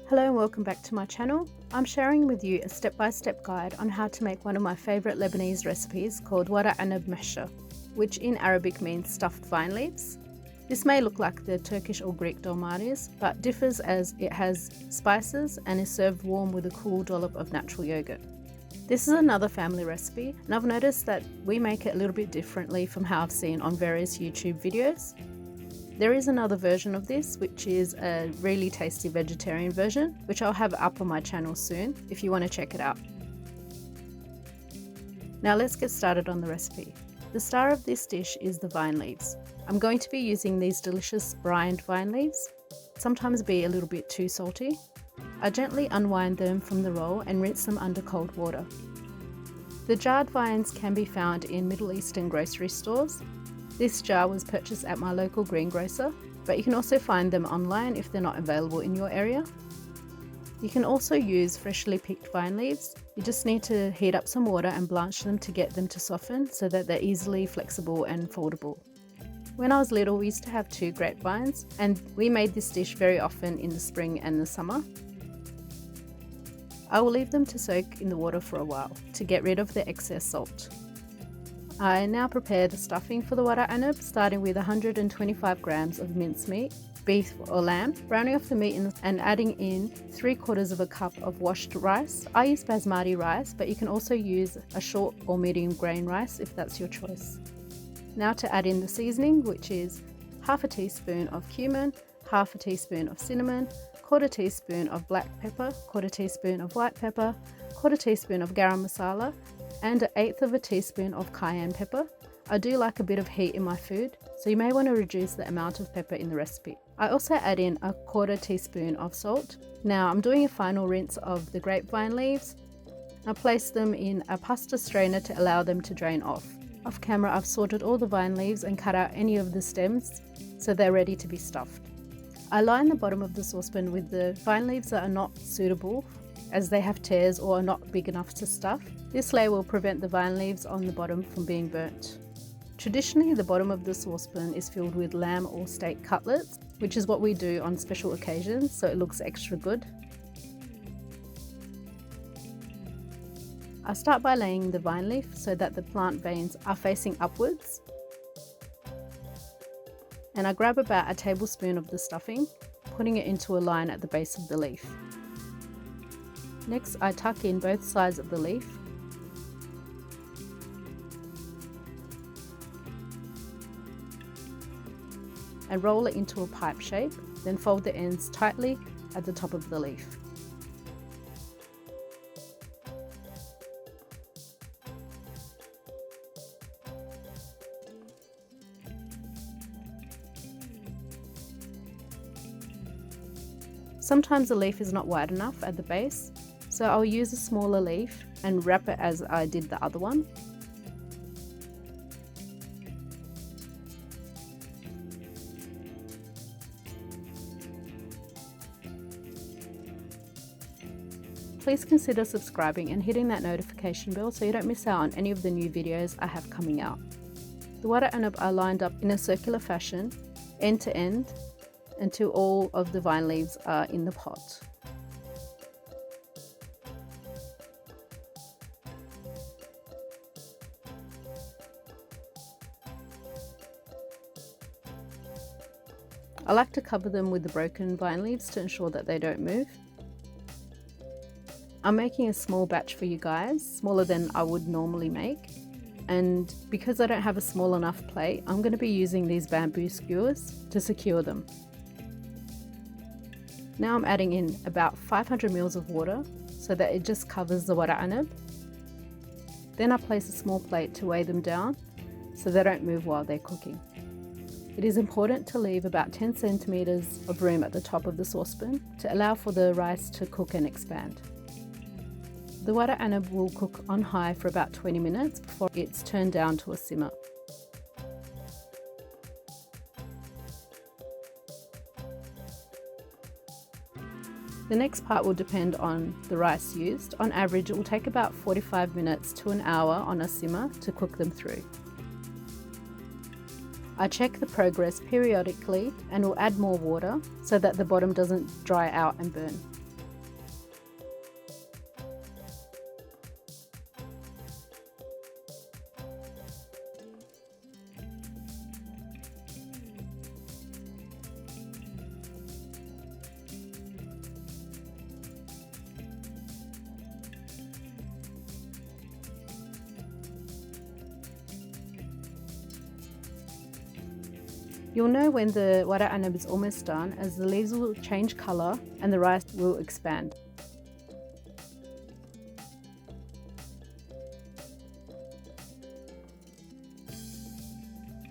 Hello and welcome back to my channel. I'm sharing with you a step-by-step guide on how to make one of my favourite Lebanese recipes called wara anab mahsha, which in Arabic means stuffed vine leaves. This may look like the Turkish or Greek dolmades, but differs as it has spices and is served warm with a cool dollop of natural yogurt. This is another family recipe, and I've noticed that we make it a little bit differently from how I've seen on various YouTube videos. There is another version of this, which is a really tasty vegetarian version, which I'll have up on my channel soon if you want to check it out. Now let's get started on the recipe. The star of this dish is the vine leaves. I'm going to be using these delicious brined vine leaves, sometimes be a little bit too salty. I gently unwind them from the roll and rinse them under cold water. The jarred vines can be found in Middle Eastern grocery stores. This jar was purchased at my local greengrocer, but you can also find them online if they're not available in your area. You can also use freshly picked vine leaves. You just need to heat up some water and blanch them to get them to soften so that they're easily flexible and foldable. When I was little, we used to have 2 grapevines, and we made this dish very often in the spring and the summer. I will leave them to soak in the water for a while to get rid of the excess salt. I now prepare the stuffing for the wara anab, starting with 125 grams of mincemeat, beef or lamb, browning off the meat and adding in 3/4 cup of washed rice. I use basmati rice, but you can also use a short or medium grain rice if that's your choice. Now to add in the seasoning, which is half a teaspoon of cumin, half a teaspoon of cinnamon, 1/4 teaspoon of black pepper, 1/4 teaspoon of white pepper, 1/4 teaspoon of garam masala, and 1/8 teaspoon of cayenne pepper. I do like a bit of heat in my food, so you may want to reduce the amount of pepper in the recipe. I also add in 1/4 teaspoon of salt. Now I'm doing a final rinse of the grapevine leaves. I place them in a pasta strainer to allow them to drain off. Off camera, I've sorted all the vine leaves and cut out any of the stems so they're ready to be stuffed. I line the bottom of the saucepan with the vine leaves that are not suitable as they have tears or are not big enough to stuff. This layer will prevent the vine leaves on the bottom from being burnt. Traditionally, the bottom of the saucepan is filled with lamb or steak cutlets, which is what we do on special occasions, so it looks extra good. I start by laying the vine leaf so that the plant veins are facing upwards. And I grab about a tablespoon of the stuffing, putting it into a line at the base of the leaf. Next, I tuck in both sides of the leaf. And roll it into a pipe shape, then fold the ends tightly at the top of the leaf. Sometimes the leaf is not wide enough at the base, so I'll use a smaller leaf and wrap it as I did the other one. Please consider subscribing and hitting that notification bell so you don't miss out on any of the new videos I have coming out. The wara anab are lined up in a circular fashion, end to end, until all of the vine leaves are in the pot. I like to cover them with the broken vine leaves to ensure that they don't move. I'm making a small batch for you guys, smaller than I would normally make. And because I don't have a small enough plate, I'm going to be using these bamboo skewers to secure them. Now I'm adding in about 500 ml of water so that it just covers the wara anab. Then I place a small plate to weigh them down so they don't move while they're cooking. It is important to leave about 10 centimeters of room at the top of the saucepan to allow for the rice to cook and expand. The wara anab will cook on high for about 20 minutes before it's turned down to a simmer. The next part will depend on the rice used. On average, it will take about 45 minutes to an hour on a simmer to cook them through. I check the progress periodically and will add more water so that the bottom doesn't dry out and burn. You'll know when the wara anab is almost done, as the leaves will change colour and the rice will expand.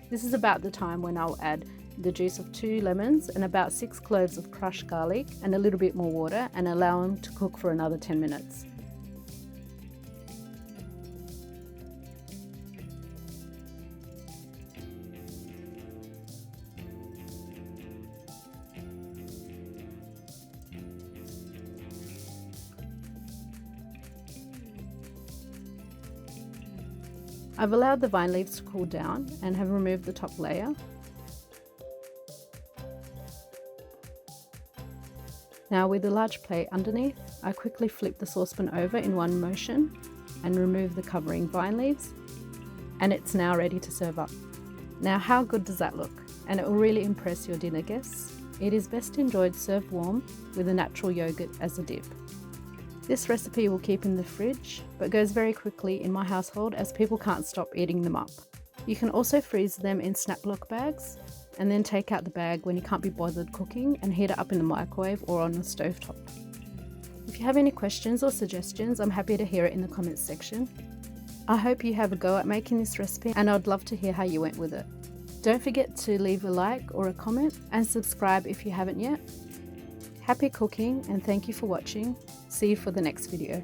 This is about the time when I'll add the juice of 2 lemons and about 6 cloves of crushed garlic and a little bit more water, and allow them to cook for another 10 minutes. I've allowed the vine leaves to cool down and have removed the top layer. Now with a large plate underneath, I quickly flip the saucepan over in one motion and remove the covering vine leaves, and it's now ready to serve up. Now how good does that look? And it will really impress your dinner guests. It is best enjoyed served warm with a natural yogurt as a dip. This recipe will keep in the fridge, but goes very quickly in my household as people can't stop eating them up. You can also freeze them in Snaplock bags and then take out the bag when you can't be bothered cooking and heat it up in the microwave or on the stovetop. If you have any questions or suggestions, I'm happy to hear it in the comments section. I hope you have a go at making this recipe, and I'd love to hear how you went with it. Don't forget to leave a like or a comment and subscribe if you haven't yet. Happy cooking and thank you for watching. See you for the next video.